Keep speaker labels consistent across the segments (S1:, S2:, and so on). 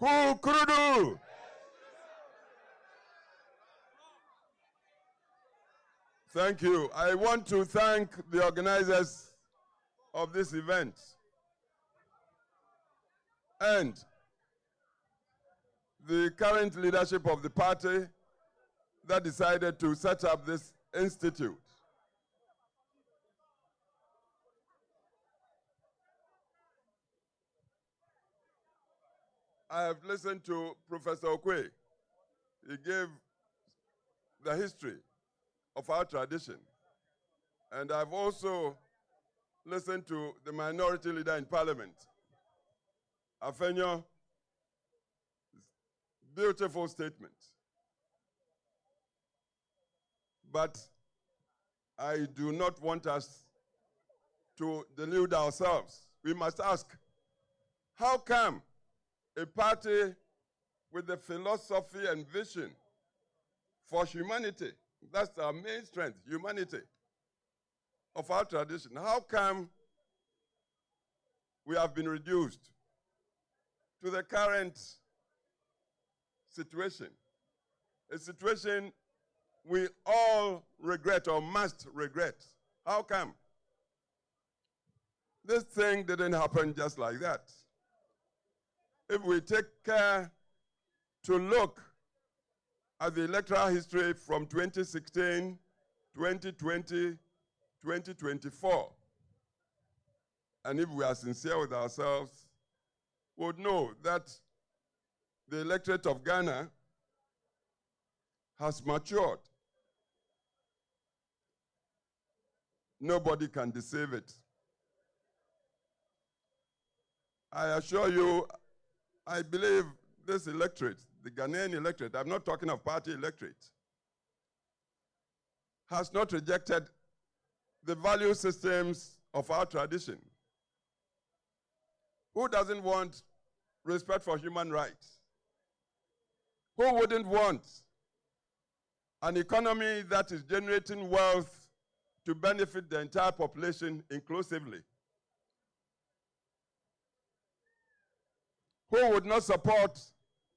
S1: Kuffour. Thank you. I want to thank the organizers of this event and the current leadership of the party that decided to set up this institute. I have listened to Professor Okwe. He gave the history of our tradition. And I've also listened to the minority leader in parliament, Afenyo's beautiful statement. But I do not want us to delude ourselves. We must ask, how come a party with the philosophy and vision for humanity, that's our main strength, humanity, of our tradition, how come we have been reduced to the current situation, a situation we all regret or must regret? How come? This thing didn't happen just like that. If we take care to look at the electoral history from 2016, 2020, 2024, and if we are sincere with ourselves, we would know that the electorate of Ghana has matured. Nobody can deceive it. I assure you, I believe this electorate, the Ghanaian electorate, I'm not talking of party electorate, has not rejected the value systems of our tradition. Who doesn't want respect for human rights? Who wouldn't want an economy that is generating wealth to benefit the entire population inclusively? Who would not support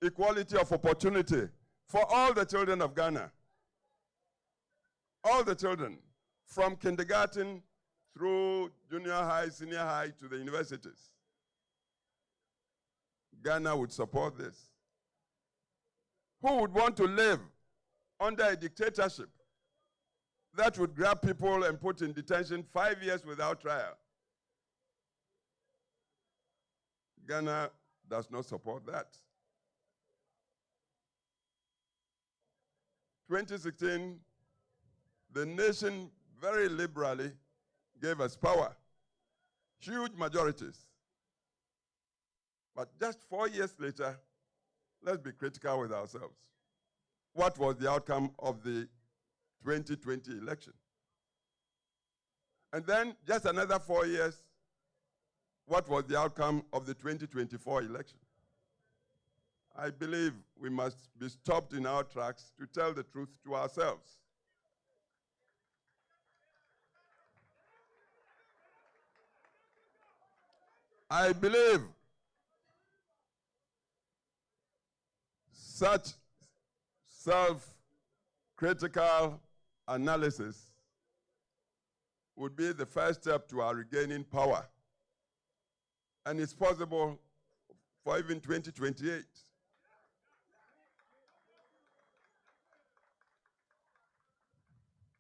S1: equality of opportunity for all the children of Ghana? All the children, from kindergarten through junior high, senior high, to the universities. Ghana would support this. Who would want to live under a dictatorship that would grab people and put in detention 5 years without trial? Ghana does not support that. 2016, the nation very liberally gave us power, huge majorities. But just 4 years later, let's be critical with ourselves. What was the outcome of the 2020 election? And then just another 4 years, what was the outcome of the 2024 election? I believe we must be stopped in our tracks to tell the truth to ourselves. I believe such self-critical analysis would be the first step to our regaining power. And it's possible for even 2028.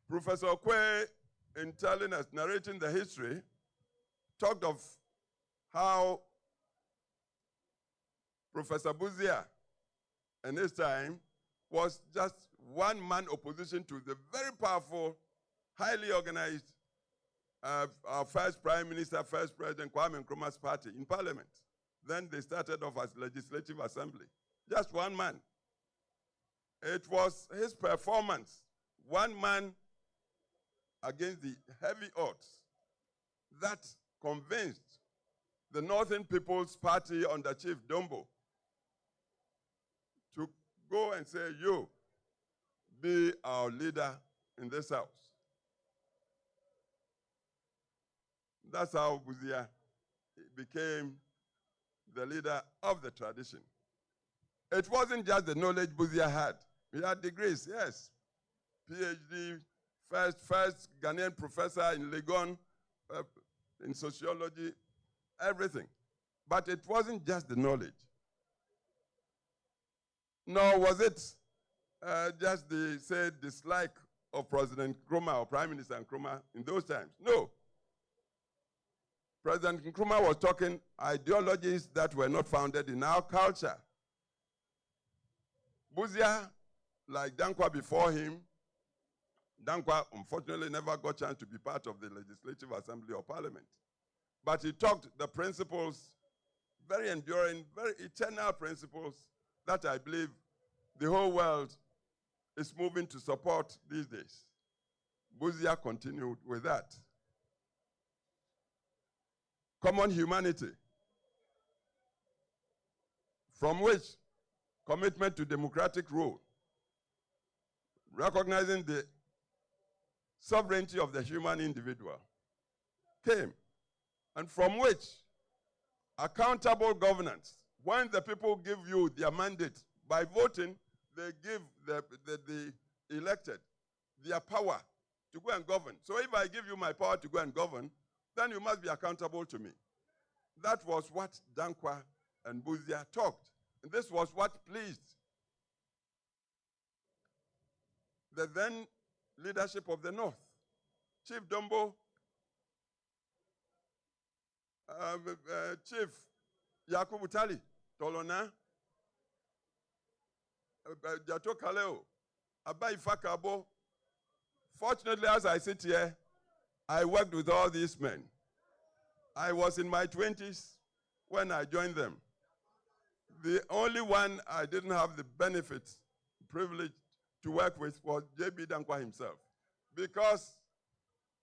S1: Professor Okwe, in telling us, narrating the history, talked of how Professor Buzia, in his time, was just one-man opposition to the very powerful, highly organized our first Prime Minister, first President Kwame Nkrumah's party in Parliament. Then they started off as Legislative Assembly. Just one man. It was his performance, one man against the heavy odds, that convinced the Northern People's Party under Chief Dombo to go and say, you, be our leader in this house. That's how Buzia became the leader of the tradition. It wasn't just the knowledge Buzia had. He had degrees, yes. PhD, first Ghanaian professor in Legon, in sociology, everything. But it wasn't just the knowledge. Nor was it just the, say, dislike of President Nkrumah or Prime Minister Nkrumah in those times. No. President Nkrumah was talking ideologies that were not founded in our culture. Buzia, like Dankwa before him, Dankwa unfortunately never got a chance to be part of the Legislative Assembly or Parliament. But he talked the principles, very enduring, very eternal principles that I believe the whole world is moving to support these days. Buzia continued with that. Common humanity, from which commitment to democratic rule, recognizing the sovereignty of the human individual came, and from which accountable governance, when the people give you their mandate by voting, they give the elected their power to go and govern. So if I give you my power to go and govern, then you must be accountable to me. That was what Dankwa and Buzia talked. And this was what pleased the then leadership of the North. Chief Dombo, Chief Yakubu Tali, Tolona, Jato Kaleo, Abai Fakabo. Fortunately, as I sit here, I worked with all these men. I was in my 20s when I joined them. The only one I didn't have the benefit, privilege to work with was J.B. Dankwa himself. Because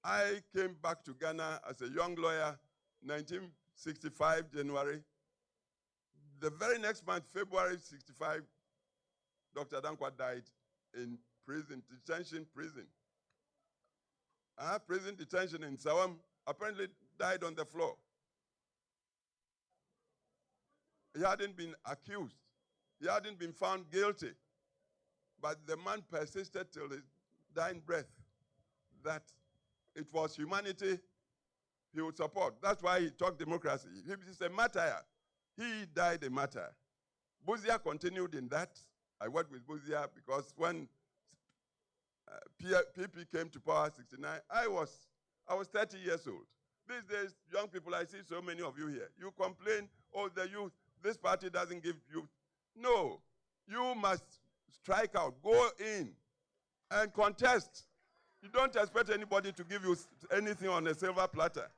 S1: I came back to Ghana as a young lawyer, 1965, January. The very next month, February 65, Dr. Dankwa died in prison, detention prison. Prison detention in Sawam, apparently died on the floor. He hadn't been accused. He hadn't been found guilty. But the man persisted till his dying breath that it was humanity he would support. That's why he talked democracy. He's a martyr. He died a martyr. Buzia continued in that. I worked with Buzia because when PP came to power, 69, I was 30 years old. These days, young people, I see so many of you here. You complain, oh, the youth, this party doesn't give youth. No, you must strike out, go in and contest. You don't expect anybody to give you anything on a silver platter.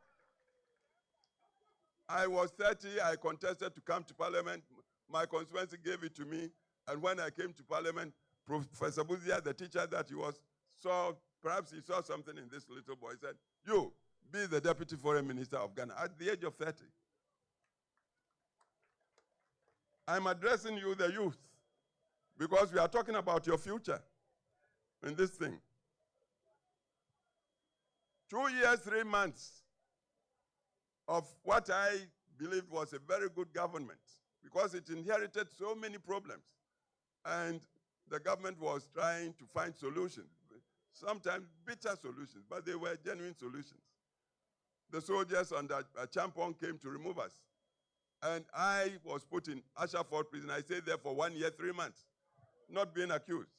S1: I was 30, I contested to come to Parliament. My constituency gave it to me. And when I came to Parliament, Professor Buzia, the teacher that he was, perhaps he saw something in this little boy. He said, you, be the Deputy Foreign Minister of Ghana at the age of 30. I'm addressing you, the youth, because we are talking about your future in this thing. 2 years, 3 months of what I believed was a very good government, because it inherited so many problems. And the government was trying to find solutions, sometimes bitter solutions, but they were genuine solutions. The soldiers under Champon came to remove us. And I was put in Ashford prison. I stayed there for 1 year, 3 months, not being accused.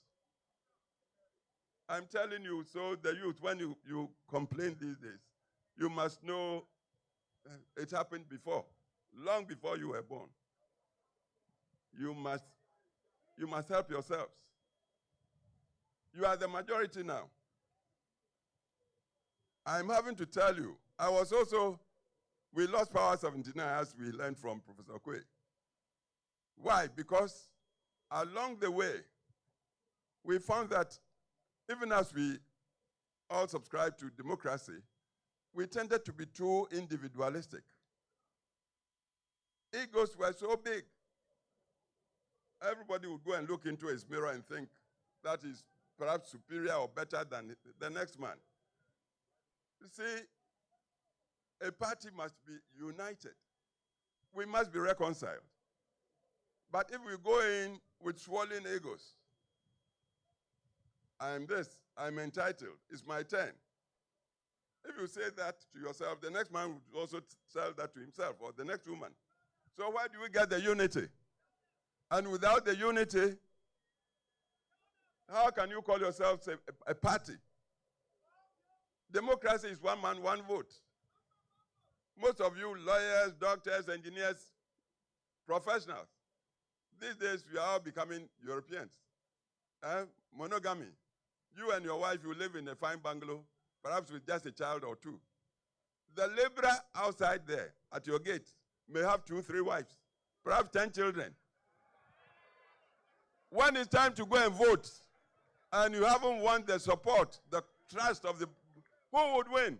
S1: I'm telling you, so the youth, when you complain these days, you must know it happened before, long before you were born. You must help yourselves. You are the majority now. I'm having to tell you, we lost power 79 as we learned from Professor Kwe. Why? Because along the way, we found that even as we all subscribe to democracy, we tended to be too individualistic. Egos were so big. Everybody would go and look into his mirror and think that is perhaps superior or better than the next man. You see, a party must be united. We must be reconciled. But if we go in with swollen egos, I'm this, I'm entitled, it's my turn. If you say that to yourself, the next man would also tell that to himself, or the next woman. So why do we get the unity? And without the unity, how can you call yourself a party? Democracy is one man, one vote. Most of you lawyers, doctors, engineers, professionals, these days we are all becoming Europeans. Monogamy. You and your wife, you live in a fine bungalow, perhaps with just a child or two. The laborer outside there at your gate may have 2, 3 wives, perhaps 10 children. When it's time to go and vote, and you haven't won the support, the trust of the, who would win?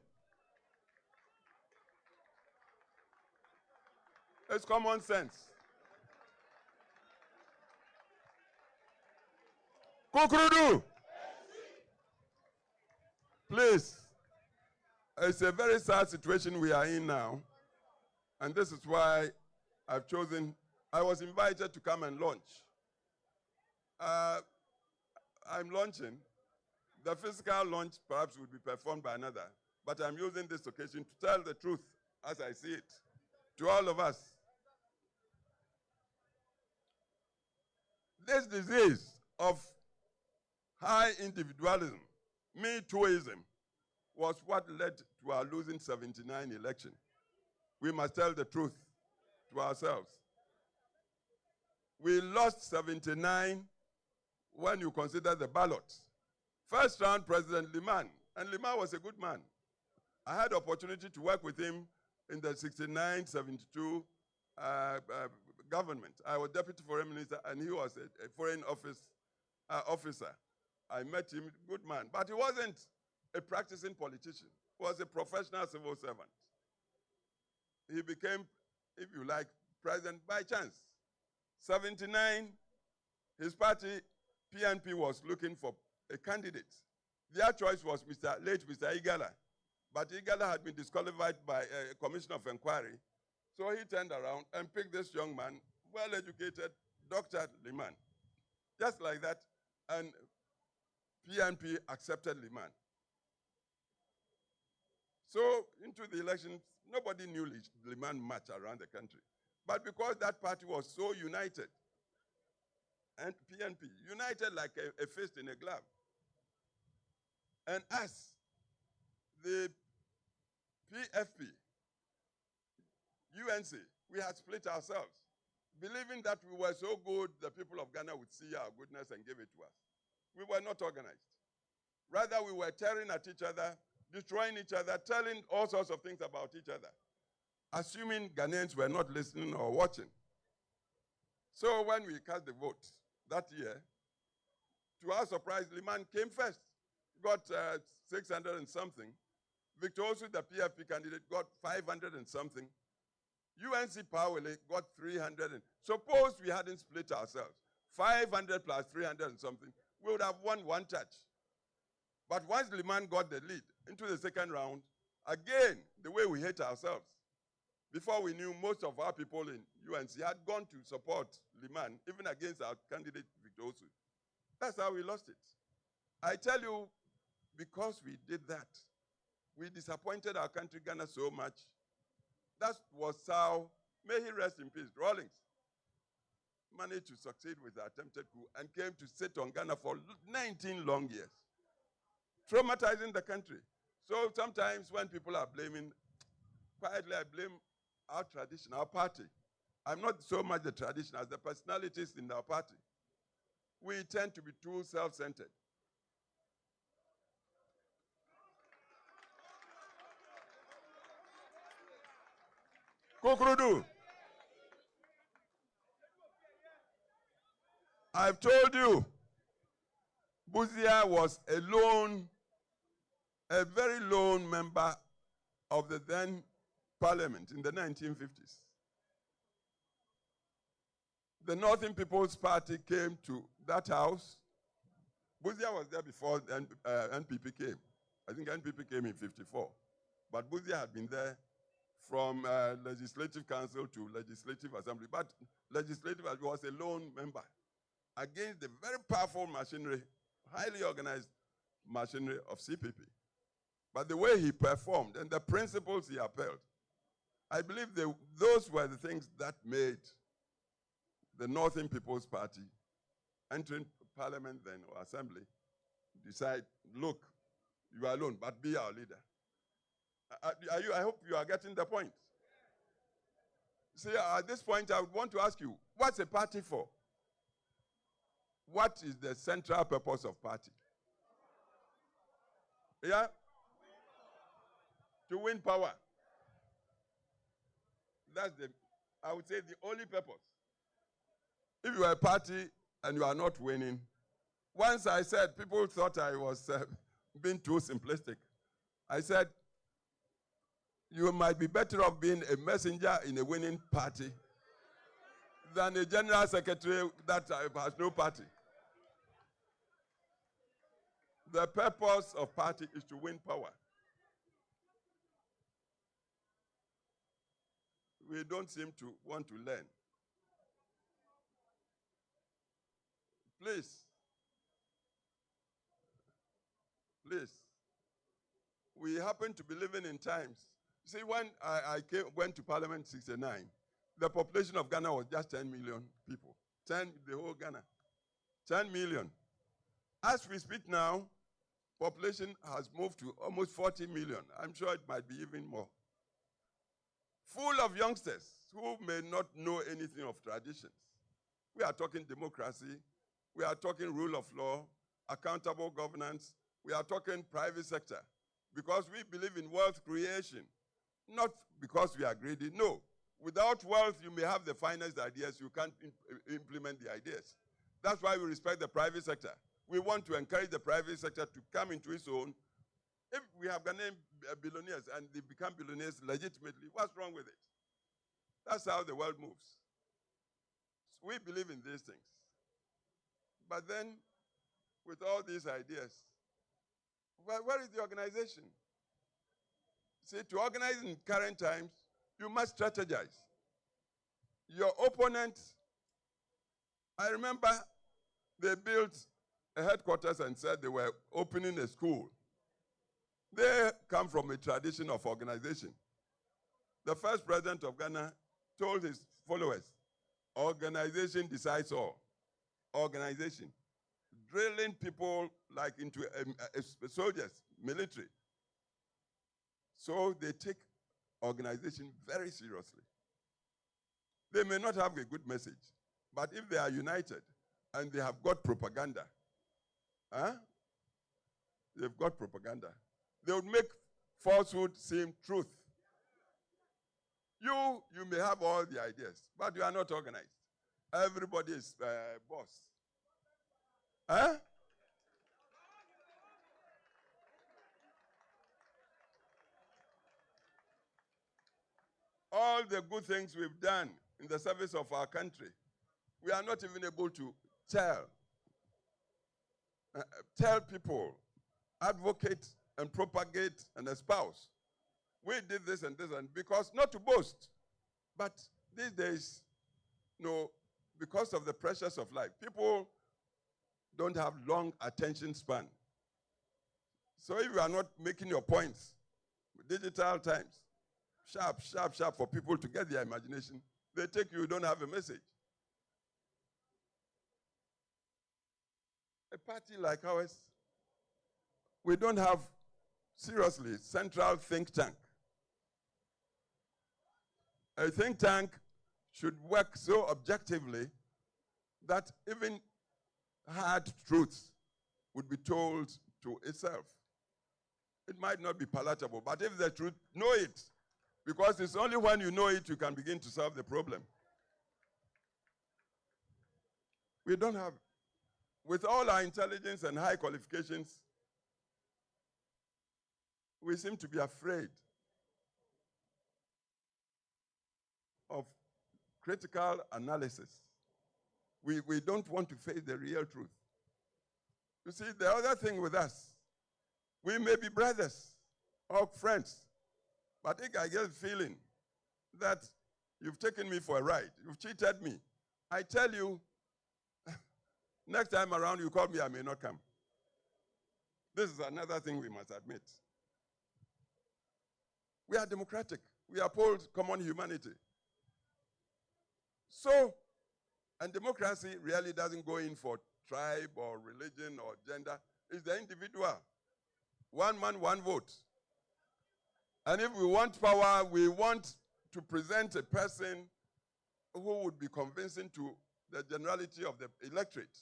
S1: It's common sense. Kukrudu! Please, it's a very sad situation we are in now, and this is why I've chosen, I was invited to come and launch. I'm launching. The physical launch perhaps would be performed by another, but I'm using this occasion to tell the truth as I see it to all of us. This disease of high individualism, me tooism, was what led to our losing 79 election. We must tell the truth to ourselves. We lost 79 when you consider the ballots. First round, President Liman, and Liman was a good man. I had the opportunity to work with him in the 69, 72 government. I was Deputy Foreign Minister, and he was a foreign officer. I met him, good man. But he wasn't a practicing politician. He was a professional civil servant. He became, if you like, president by chance. 79, his party, PNP, was looking for a candidate. Their choice was late Mr. Igala. But Igala had been disqualified by a commission of inquiry. So he turned around and picked this young man, well-educated, Dr. Liman. Just like that, and PNP accepted Liman. So into the elections, nobody knew Liman much around the country. But because that party was so united, and PNP, united like a fist in a glove, and us, the PFP, UNC, we had split ourselves, believing that we were so good, the people of Ghana would see our goodness and give it to us. We were not organized. Rather, we were tearing at each other, destroying each other, telling all sorts of things about each other, assuming Ghanaians were not listening or watching. So when we cast the vote that year, to our surprise, Liman came first, got 600 and something. Victor Osu, the PFP candidate, got 500 and something. UNC Powele got 300. Suppose we hadn't split ourselves, 500 plus 300 and something, we would have won one touch. But once Liman got the lead into the second round, again, the way we hate ourselves. Before we knew, most of our people in UNC had gone to support Liman, even against our candidate, Victor Osu. That's how we lost it. I tell you, because we did that, we disappointed our country, Ghana, so much. That was how, may he rest in peace, Rawlings managed to succeed with the attempted coup and came to sit on Ghana for 19 long years, traumatizing the country. So sometimes when people are blaming, quietly I blame our tradition, our party. I'm not so much the tradition as the personalities in our party. We tend to be too self-centered. Kukrudu, I've told you, Buzia was a very lone member of the then parliament in the 1950s. The Northern People's Party came to that house. Buzia was there before NPP came. I think NPP came in 54. But Buzia had been there from Legislative Council to Legislative Assembly. But Legislative was a lone member against the very powerful machinery, highly organized machinery of CPP. But the way he performed and the principles he upheld, I believe those were the things that made the Northern People's Party, entering parliament then, or assembly, decide, look, you are alone, but be our leader. I hope you are getting the point. See, at this point, I would want to ask you, what's a party for? What is the central purpose of party? Yeah? To win power. That's I would say, the only purpose. If you are a party and you are not winning, once I said, people thought I was being too simplistic. I said, you might be better off being a messenger in a winning party than a general secretary that has no party. The purpose of party is to win power. We don't seem to want to learn. Please. We happen to be living in times. See, when I went to Parliament in 1969, the population of Ghana was just 10 million people. The whole Ghana. 10 million. As we speak now, population has moved to almost 40 million. I'm sure it might be even more. Full of youngsters who may not know anything of traditions. We are talking democracy. We are talking rule of law, accountable governance. We are talking private sector. Because we believe in wealth creation. Not because we are greedy. No. Without wealth, you may have the finest ideas. You can't implement the ideas. That's why we respect the private sector. We want to encourage the private sector to come into its own. If we have Ghanaian billionaires and they become billionaires legitimately, what's wrong with it? That's how the world moves. So we believe in these things. But then, with all these ideas, where is the organization? See, to organize in current times, you must strategize. Your opponent, I remember they built a headquarters and said they were opening a school. They come from a tradition of organization. The first president of Ghana told his followers, organization decides all. Organization. Drilling people like into soldiers, military. So they take organization very seriously. They may not have a good message, but if they are united and they have got propaganda, they've got propaganda. They would make falsehood seem truth. You may have all the ideas, but you are not organized. Everybody is boss. All the good things we've done in the service of our country, we are not even able to tell people, advocate and propagate and espouse. We did this and this, and because not to boast, but these days, because of the pressures of life, people don't have long attention span. So if you are not making your points, digital times, sharp for people to get their imagination, they take you don't have a message. A party like ours, we don't have, seriously, central think tank. A think tank should work so objectively that even hard truths would be told to itself. It might not be palatable, but if the truth, know it. Because it's only when you know it you can begin to solve the problem. We don't have, with all our intelligence and high qualifications, we seem to be afraid of critical analysis. We don't want to face the real truth. You see, the other thing with us, we may be brothers or friends, but I get a feeling that you've taken me for a ride. You've cheated me. I tell you, next time around you call me, I may not come. This is another thing we must admit. We are democratic. We uphold common humanity. So, and democracy really doesn't go in for tribe or religion or gender. It's the individual. One man, one vote. And if we want power, we want to present a person who would be convincing to the generality of the electorate.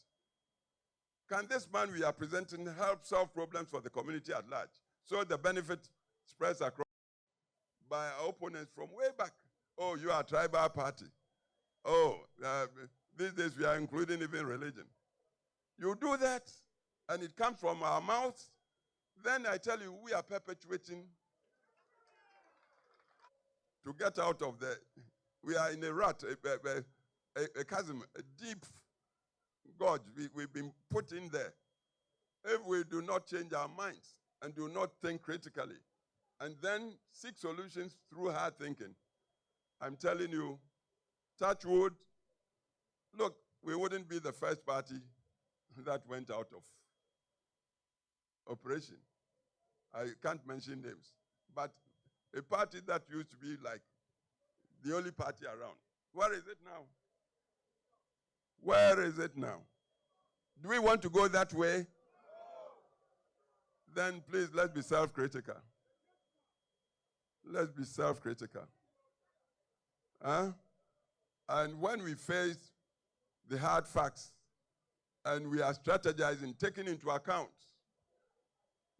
S1: Can this man we are presenting help solve problems for the community at large? So the benefit spreads across by our opponents from way back. Oh, you are a tribal party. Oh, these days we are including even religion. You do that, and it comes from our mouths, then I tell you, we are perpetuating to get out of the, we are in a rut, a chasm, a deep gorge we've been put in there. If we do not change our minds and do not think critically, and then seek solutions through hard thinking, I'm telling you, touch wood, look, we wouldn't be the first party that went out of operation. I can't mention names, but a party that used to be like the only party around. Where is it now? Where is it now? Do we want to go that way? Then please, let's be self-critical. Let's be self-critical. Huh? And when we face the hard facts and we are strategizing, taking into account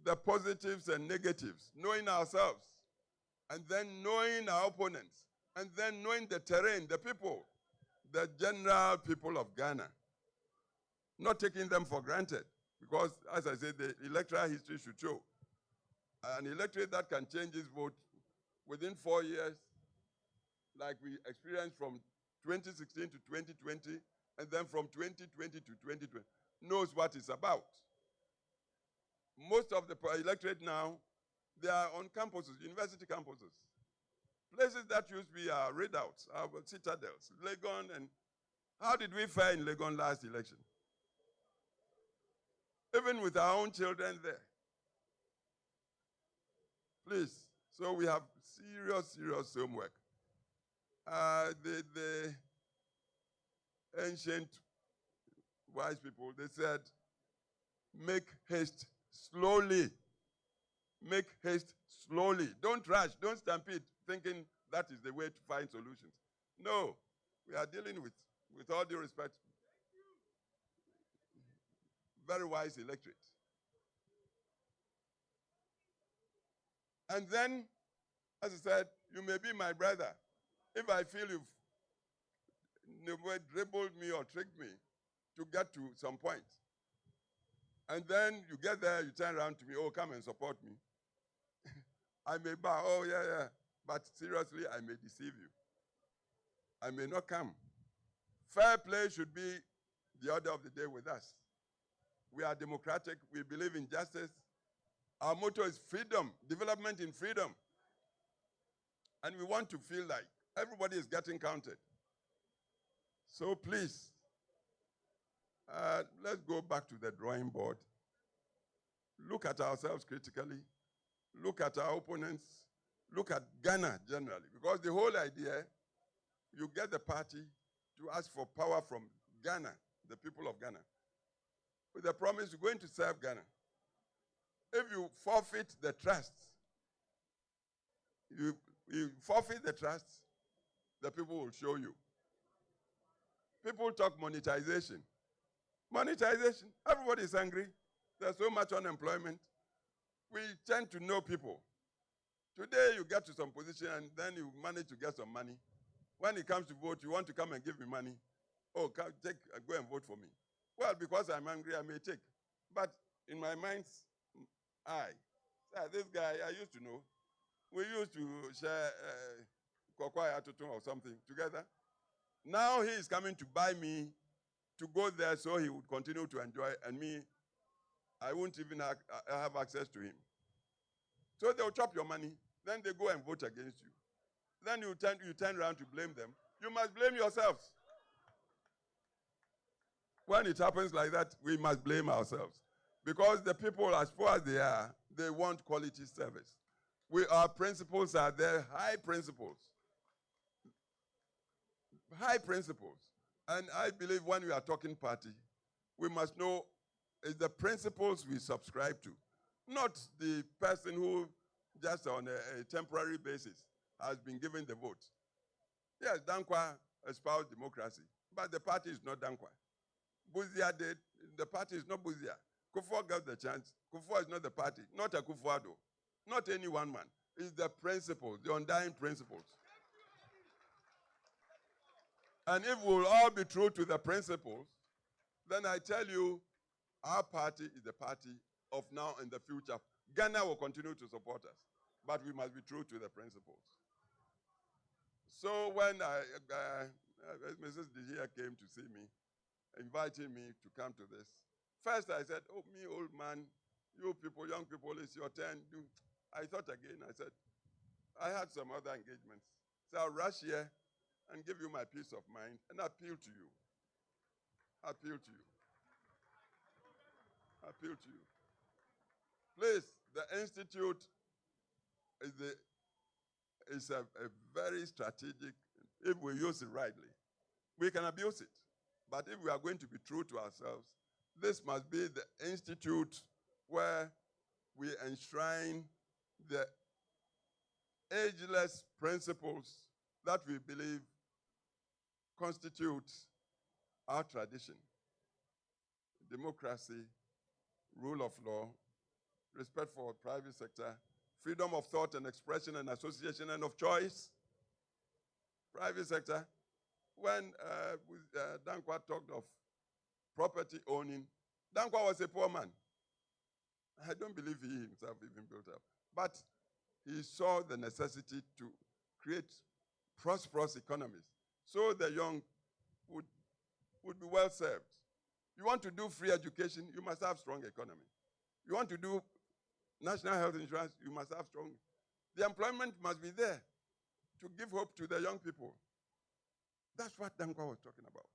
S1: the positives and negatives, knowing ourselves, and then knowing our opponents, and then knowing the terrain, the people, the general people of Ghana, not taking them for granted. Because, as I said, the electoral history should show an electorate that can change its vote within 4 years, like we experienced from 2016 to 2020, and then from 2020 to 2020, knows what it's about. Most of the electorate now, they are on campuses, university campuses. Places that used to be our readouts, our citadels, Legon, and how did we fare in Legon last election? Even with our own children there. Please, so we have serious homework. The ancient wise people, they said, make haste slowly. Make haste slowly. Don't rush, don't stampede, thinking that is the way to find solutions. No, we are dealing with all due respect, very wise electorate. And then, as I said, you may be my brother. If I feel you've dribbled me or tricked me to get to some point, and then you get there, you turn around to me, oh, come and support me. I may bow, oh, yeah, but seriously, I may deceive you. I may not come. Fair play should be the order of the day with us. We are democratic. We believe in justice. Our motto is freedom, development in freedom. And we want to feel like everybody is getting counted. So please, let's go back to the drawing board. Look at ourselves critically. Look at our opponents. Look at Ghana generally. Because the whole idea, you get the party to ask for power from Ghana, the people of Ghana, with the promise you're going to serve Ghana. If you forfeit the trust, you forfeit the trust, the people will show you. People talk monetization. Monetization, everybody is angry. There's so much unemployment. We tend to know people. Today you get to some position and then you manage to get some money. When it comes to vote, you want to come and give me money. Oh, go and vote for me. Well, because I'm angry, I may take. But in my mind's eye, this guy I used to know, we used to share kokwaya tutun or something together. Now he is coming to buy me to go there so he would continue to enjoy, and me, I won't even have access to him. So they'll chop your money, then they go and vote against you. Then you turn around to blame them. You must blame yourselves. When it happens like that, we must blame ourselves. Because the people, as poor as they are, they want quality service. Our principles are there, high principles. High principles. And I believe when we are talking party, we must know it's the principles we subscribe to, not the person who just on a temporary basis has been given the vote. Yes, Dankwa espoused democracy, but the party is not Dankwa. Buzia did, the party is not Buzia. Kuffour got the chance. Kuffour is not the party, not a Kuffour, not any one man. It's the principles, the undying principles. And if we'll all be true to the principles, then I tell you, our party is the party of now and the future. Ghana will continue to support us, but we must be true to the principles. So when Mrs. Dihia came to see me, inviting me to come to this, first I said, oh, me old man, you people, young people, it's your turn. I thought again, I said, I had some other engagements. So I'll rush here and give you my peace of mind and appeal to you. Appeal to you. Appeal to you. Please, the Institute is a very strategic, if we use it rightly. We can abuse it. But if we are going to be true to ourselves, this must be the institute where we enshrine the ageless principles that we believe constitute our tradition. Democracy, rule of law, respect for private sector, freedom of thought and expression and association and of choice. Private sector, when Dankwa talked of property owning, Dankwa was a poor man. I don't believe he himself even built up. But he saw the necessity to create prosperous economies so the young would be well served. You want to do free education, you must have strong economy. You want to do national health insurance, you must have strong. The employment must be there to give hope to the young people. That's what Dankwa was talking about.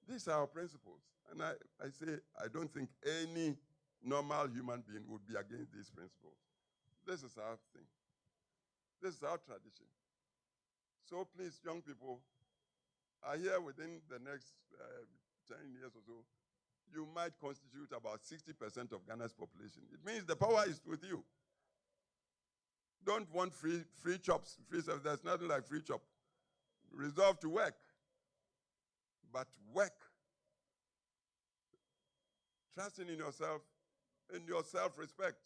S1: These are our principles. And I say, I don't think any normal human being would be against these principles. This is our thing. This is our tradition. So please, young people, are here within the next 10 years or so, you might constitute about 60% of Ghana's population. It means the power is with you. Don't want free chops, free stuff. There's nothing like free chop. Resolve to work. But work. Trusting in yourself, in your self-respect.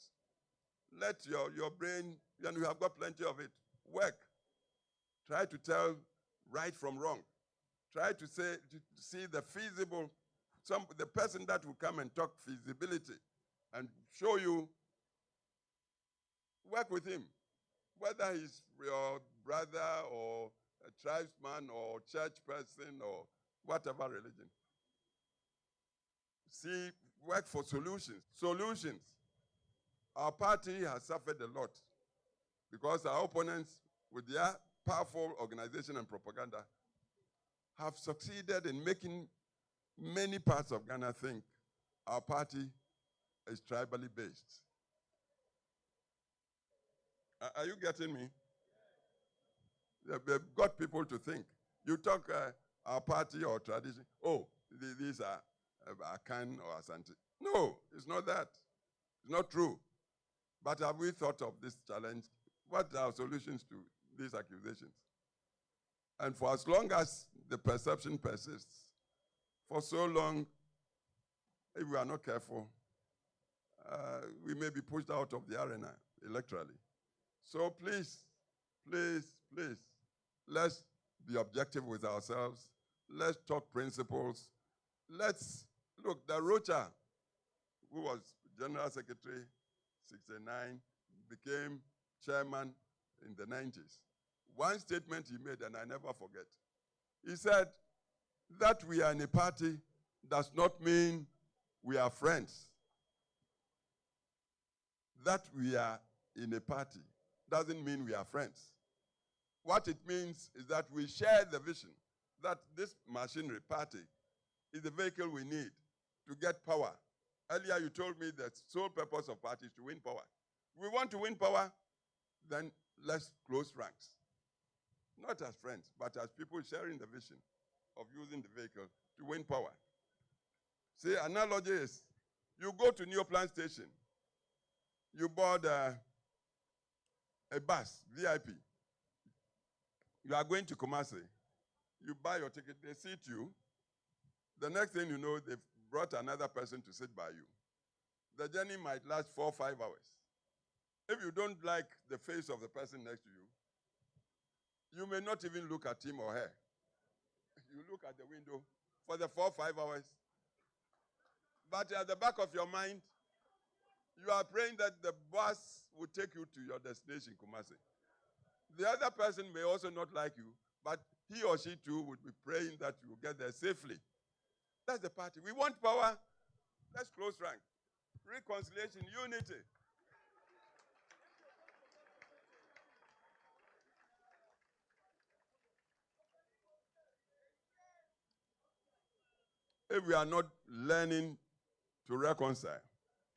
S1: Let your brain, and you have got plenty of it, work. Try to tell right from wrong. Try to see the feasible, the person that will come and talk feasibility and show you, work with him. Whether he's your brother or a tribesman or church person or whatever religion. See, work for solutions. Solutions. Our party has suffered a lot because our opponents, with their powerful organization and propaganda, have succeeded in making many parts of Ghana think our party is tribally based. Are you getting me? They've got people to think. You talk our party or tradition, oh, these are Akan or Asante. No, it's not that. It's not true. But have we thought of this challenge? What are our solutions to these accusations? And for as long as the perception persists, for so long, if we are not careful, we may be pushed out of the arena electorally. So please, please, please, let's be objective with ourselves. Let's talk principles. Let's, look, the Rocha, who was General Secretary, 69, became chairman in the 90s. One statement he made, and I never forget. He said, that we are in a party does not mean we are friends. That we are in a party doesn't mean we are friends. What it means is that we share the vision that this machinery party is the vehicle we need to get power. Earlier you told me the sole purpose of party is to win power. If we want to win power, then let's close ranks. Not as friends, but as people sharing the vision of using the vehicle to win power. See, analogy is, you go to Neoplan Station, you board a bus, VIP. You are going to Kumasi. You buy your ticket, they seat you. The next thing you know, they've brought another person to sit by you. The journey might last 4 or 5 hours. If you don't like the face of the person next to you, you may not even look at him or her. You look at the window for the 4 or 5 hours. But at the back of your mind, you are praying that the bus will take you to your destination, Kumasi. The other person may also not like you, but he or she too would be praying that you will get there safely. That's the party. We want power. Let's close rank. Reconciliation, unity. If we are not learning to reconcile,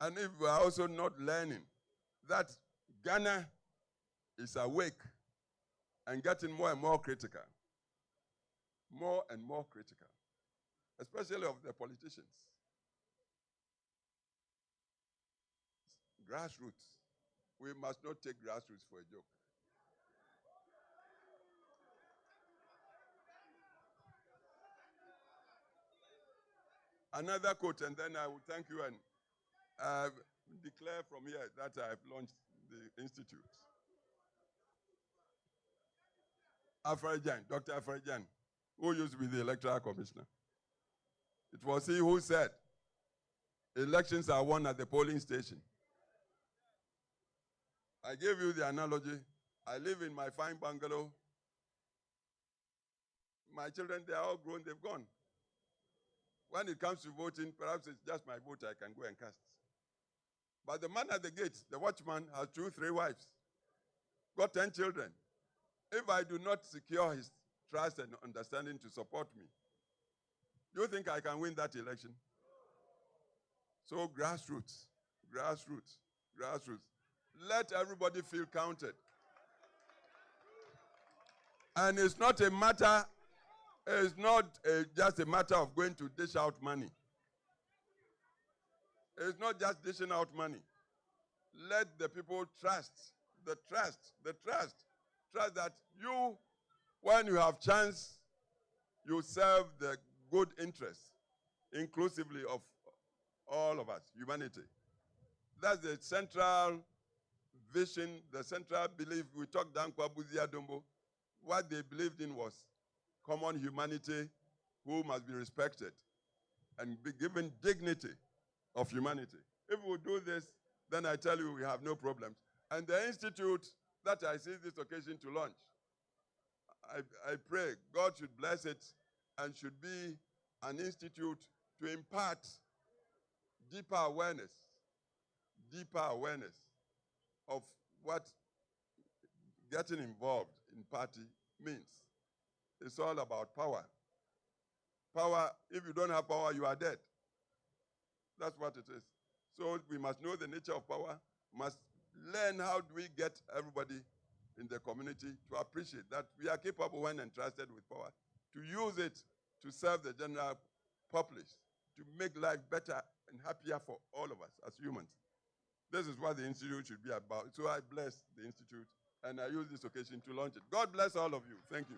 S1: and if we are also not learning that Ghana is awake and getting more and more critical, especially of the politicians. Grassroots. We must not take grassroots for a joke. Another quote, and then I will thank you and declare from here that I've launched the institute. Dr. Afarajan, who used to be the electoral commissioner. It was he who said, elections are won at the polling station. I gave you the analogy. I live in my fine bungalow. My children, they are all grown, they've gone. When it comes to voting, perhaps it's just my vote I can go and cast. But the man at the gate, the watchman, has 2, 3 wives, got 10 children. If I do not secure his trust and understanding to support me, do you think I can win that election? So grassroots. Let everybody feel counted. And it's not a matter, it's not just a matter of going to dish out money. It's not just dishing out money. Let the people trust that you, when you have chance, you serve the good interests, inclusively of all of us, humanity. That's the central vision, the central belief. We talked down Kwabuzia Dombo. What they believed in was common humanity who must be respected and be given dignity of humanity. If we do this, then I tell you we have no problems. And the institute that I see this occasion to launch, I pray God should bless it and should be an institute to impart deeper awareness of what getting involved in party means. It's all about power. Power, if you don't have power, you are dead. That's what it is. So we must know the nature of power, must learn how do we get everybody in the community to appreciate that we are capable when entrusted with power, to use it to serve the general populace, to make life better and happier for all of us as humans. This is what the institute should be about. So I bless the institute, and I use this occasion to launch it. God bless all of you. Thank you.